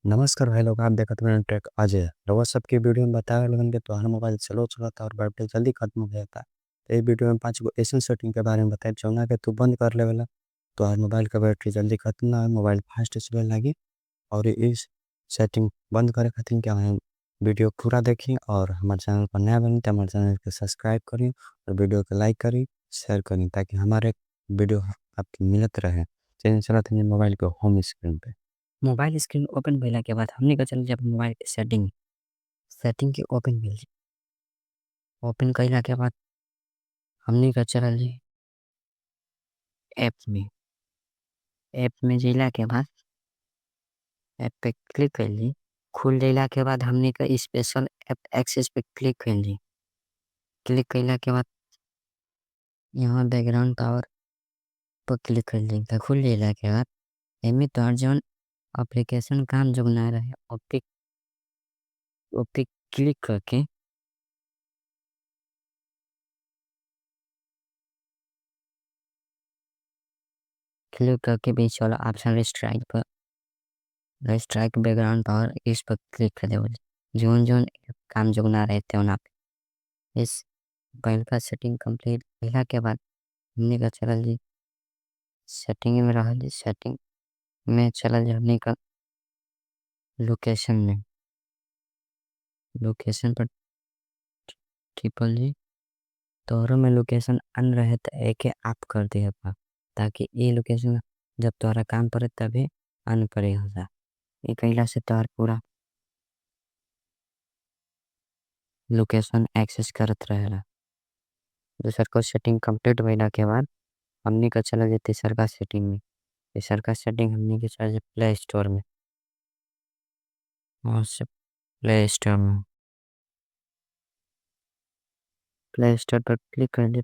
नमस्कार भाई लोग, आप देखत बानी टेक अजय। रउआ सबके वीडियो में बतावे लगन के तोहार मोबाइल स्लो चलता और बैटरी जल्दी खत्म हो जाता। तो ये वीडियो में 5 गो ऐसन सेटिंग के बारे में बताई जौना के तू बंद कर लेवेला तोहार मोबाइल का बैटरी जल्दी खत्म ना होए, मोबाइल फास्ट चले लागी। और इस सेटिंग बंद करे खातिर क्या है, वीडियो पूरा देखी और हमारे चैनल पर नया बनी तो हमारे चैनल को सब्सक्राइब करी और वीडियो को लाइक करी, शेयर करी ताकि हमारे वीडियो आपको मिलत रहे। चलिए चलते हैं मोबाइल के होम स्क्रीन पे। मोबाइल स्क्रीन ओपन भइला के बाद हमनी का चल जब मोबाइल के सेटिंग सेटिंग के ओपन भइल ओपन कइला के बाद हमनी का चलल जी ऐप में जइला के बाद ऐप पे क्लिक कइल जी। खुल जइला के बाद हमनी का स्पेशल ऐप एक्सेस पे क्लिक कइल जी। क्लिक कइला के बाद यहाँ बैकग्राउंड पावर पर क्लिक कइल जी। त खुल जइला के बाद एमे तोहर जौन एप्लीकेशन काम जो ना रहे ओपे क्लिक करके बीच वाला ऑप्शन स्ट्राइक बैकग्राउंड पावर इस पर क्लिक कर देवल। जोन जोन काम जो ना रहे त्यों इस फाइल का सेटिंग कंप्लीट कइला के बाद हमनी का चलल जी सेटिंग में रहल जी। सेटिंग में चलल जी हमनी का लोकेशन पर टिपल जी। तोहरो में लोकेशन अन रहे त एके ऑफ कर दिया बा ताकि ये लोकेशन जब तोहरा काम पड़े तभी अन करे होला। ये कइला से तोहर पूरा लोकेशन एक्सेस करत रहेला। दूसर को सेटिंग कंप्लीट भइला के बाद हमनी का चला जाए तीसर का सेटिंग में। तीसर का सेटिंग हमनी के चला जाए प्ले स्टोर में। और से प्ले स्टोर पर क्लिक कर दे।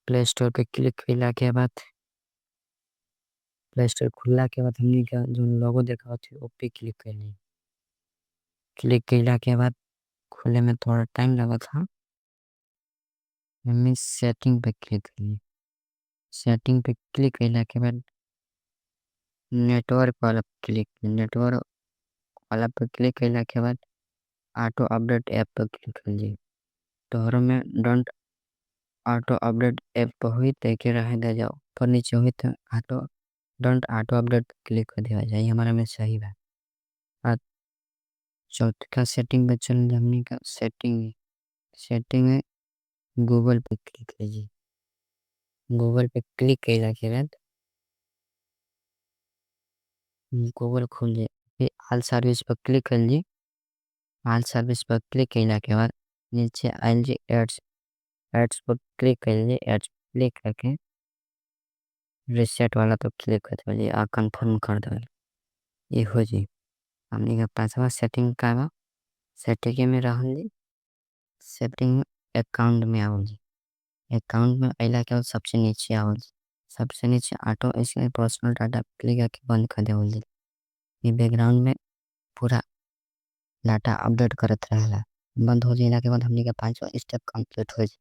प्ले स्टोर पे क्लिक कइला के बाद प्ले स्टोर खुलला के बाद हमनी का जो लोगो देखा थे ओ पे क्लिक कर ली। क्लिक कइला के बाद खुले में थोड़ा टाइम लगा था। हमनी सेटिंग पे क्लिक कर ली। सेटिंग पे क्लिक कइला के बाद नेटवर्क वाला पे क्लिक कइला के बाद ऑटो अपडेट ऐप पे क्लिक कर ली। तोहरो में डोंट ऑटो अपडेट ऐप पे हुई ते के रहे दे जाओ पर नीचे हुई तो डोंट ऑटो अपडेट क्लिक कर दिया जाए हमारा में सही है। और चौथा सेटिंग पे चल हमनी का सेटिंग में गूगल पे क्लिक कीजिए। गूगल पे क्लिक कइला के बाद गूगल खुल जाए। फिर ऑल सर्विस पर क्लिक कर ली। ऑल सर्विस पर क्लिक कइला के बाद नीचे आइल जी एड्स पर क्लिक कर ली। एड्स क्लिक करके रिसेट वाला तो क्लिक कर दे आ कंफर्म कर दे। ये हो जी हमनी का पांचवा सेटिंग का बा। सेटिंग में रहल जी सेटिंग अकाउंट में आवल जी। अकाउंट में आइला के बाद सबसे नीचे आवल जी। सबसे नीचे ऑटो इसमें पर्सनल डाटा क्लिक करके बंद कर देवल जी। ये बैकग्राउंड में पूरा डाटा अपडेट करत रहेला। बंद हो जाइला के बाद हमनी का पांचवा स्टेप कंप्लीट हो जी।